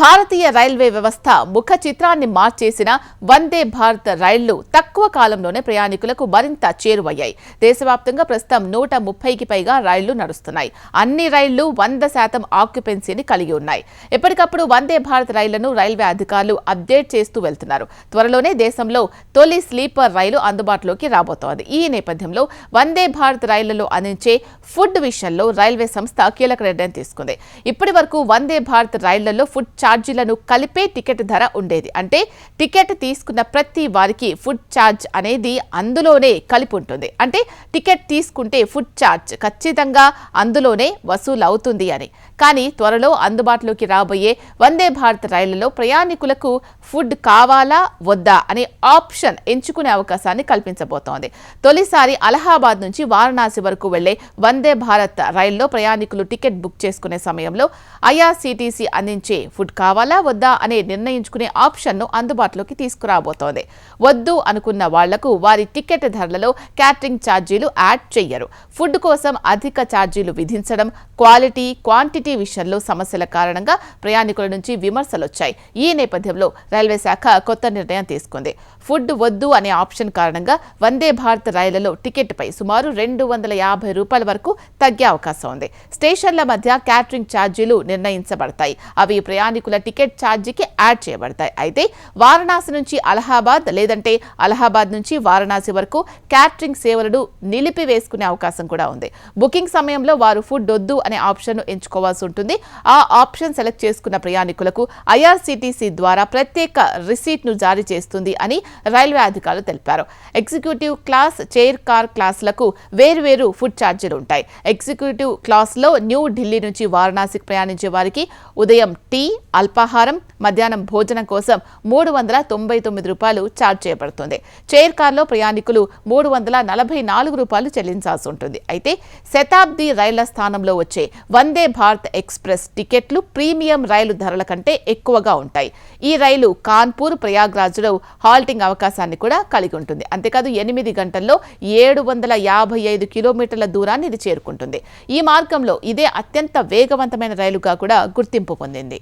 భారతీయ railway వ్యవస్థ ముఖ చిత్రాన్ని మార్చేసిన వందే భారత్ రైళ్లు తక్కువ కాలంలోనే ప్రయాణికులకు మరింత చేరువయ్యాయి. దేశవ్యాప్తంగా ప్రస్తుతం 130కి పైగా రైళ్లు నడుస్తున్నాయి. అన్ని రైళ్లు 100% ఆక్యుపెన్సీని కలిగి ఉన్నాయి. ఎప్పటికప్పుడు వందే భారత్ రైళ్లను రైల్వే అధికారులు అప్డేట్ చేస్తూ వెళ్తున్నారు. త్వరలోనే దేశంలో తొలి స్లీపర్ రైలు అందుబాటులోకి రాబోతోంది. ఈ నేపథ్యంలో వందే భారత్ రైళ్లలో అందించే ఫుడ్ విషయంలో రైల్వే సంస్థ కీలక నిర్ణయం తీసుకుంది. ఇప్పటి వరకు వందే భారత్ రైళ్లలో ఫుడ్ ఛార్జీలను కలిపే టికెట్ ధర ఉండేది. అంటే టికెట్ తీసుకున్న ప్రతి వారికి ఫుడ్ ఛార్జ్ అనేది అందులోనే కలిపి ఉంటుంది. అంటే టికెట్ తీసుకుంటే ఫుడ్ ఛార్జ్ ఖచ్చితంగా అందులోనే వసూలు అవుతుంది అని. కానీ త్వరలో అందుబాటులోకి రాబోయే వందే భారత్ రైళ్లలో ప్రయాణికులకు ఫుడ్ కావాలా వద్దా అనే ఆప్షన్ ఎంచుకునే అవకాశాన్ని కల్పించబోతోంది. తొలిసారి అలహాబాద్ నుంచి వారణాసి వరకు వెళ్లే వందే భారత్ రైల్లో ప్రయాణికులు టికెట్ బుక్ చేసుకునే సమయంలో ఐఆర్సీటీసీ అందించే ఫుడ్ కావాలా వద్దా అనే నిర్ణయించుకునే ఆప్షన్ను అందుబాటులోకి తీసుకురాబోతోంది. వద్దు అనుకున్న వాళ్లకు వారి టికెట్ ధరలలో క్యాటరింగ్ ఛార్జీలు యాడ్ చేయరు. ఫుడ్ కోసం అధిక ఛార్జీలు విధించడం, క్వాలిటీ, క్వాంటిటీ విషయంలో సమస్యల కారణంగా ప్రయాణికుల నుంచి విమర్శలు వచ్చాయి. ఈ నేపథ్యంలో రైల్వే శాఖ కొత్త నిర్ణయం తీసుకుంది. ఫుడ్ వద్దు అనే ఆప్షన్ కారణంగా వందే భారత్ రైళ్లలో టికెట్పై సుమారు ₹250 వరకు తగ్గే అవకాశం ఉంది. స్టేషన్ల మధ్య క్యాటరింగ్ ఛార్జీలు నిర్ణయించబడతాయి. అవి ప్రయాణికుల టికెట్ ఛార్జీకి యాడ్ చేయబడతాయి. అయితే వారణాసి నుంచి అలహాబాద్ లేదంటే అలహాబాద్ నుంచి వారణాసి వరకు క్యాటరింగ్ సేవలను నిలిపివేసుకునే అవకాశం కూడా ఉంది. బుకింగ్ సమయంలో వారు ఫుడ్ వద్దు అనే ఆప్షన్ను ఎంచుకోవాల్సి ఉంటుంది. ఆ ఆప్షన్ సెలెక్ట్ చేసుకున్న ప్రయాణికులకు ఐఆర్సీటీసీ ద్వారా ప్రత్యేక రిసీట్ను జారీ చేస్తుంది అని రైల్వే అధికారులు తెలిపారు. ఎగ్జిక్యూటివ్ క్లాస్, చైర్ కార్ క్లాసులకు వేర్వేరు ఫుడ్ ఛార్జీలు ఉంటాయి. ఎగ్జిక్యూటివ్ క్లాస్లో న్యూ ఢిల్లీ నుంచి వారణాసికి ప్రయాణించే వారికి ఉదయం టీ, అల్పాహారం, మధ్యాహ్నం భోజనం కోసం ₹399 ఛార్జ్ చేయబడుతుంది. చైర్ కార్లో ప్రయాణికులు ₹344 చెల్లించాల్సి ఉంటుంది. అయితే శతాబ్ది రైళ్ల స్థానంలో వచ్చే వందే భారత్ ఎక్స్ప్రెస్ టికెట్లు ప్రీమియం రైలు ధరల కంటే ఎక్కువగా ఉంటాయి. ఈ రైలు కాన్పూర్, ప్రయాగ్రాజ్లో హాల్టింగ్ అవకాశాన్ని కూడా కలిగి ఉంటుంది. అంతేకాదు 8 గంటల్లో 755 కిలోమీటర్ల దూరాన్ని ఇది చేరుకుంటుంది. ఈ మార్గంలో ఇదే అత్యంత వేగవంతమైన రైలుగా కూడా గుర్తింపు పొందింది.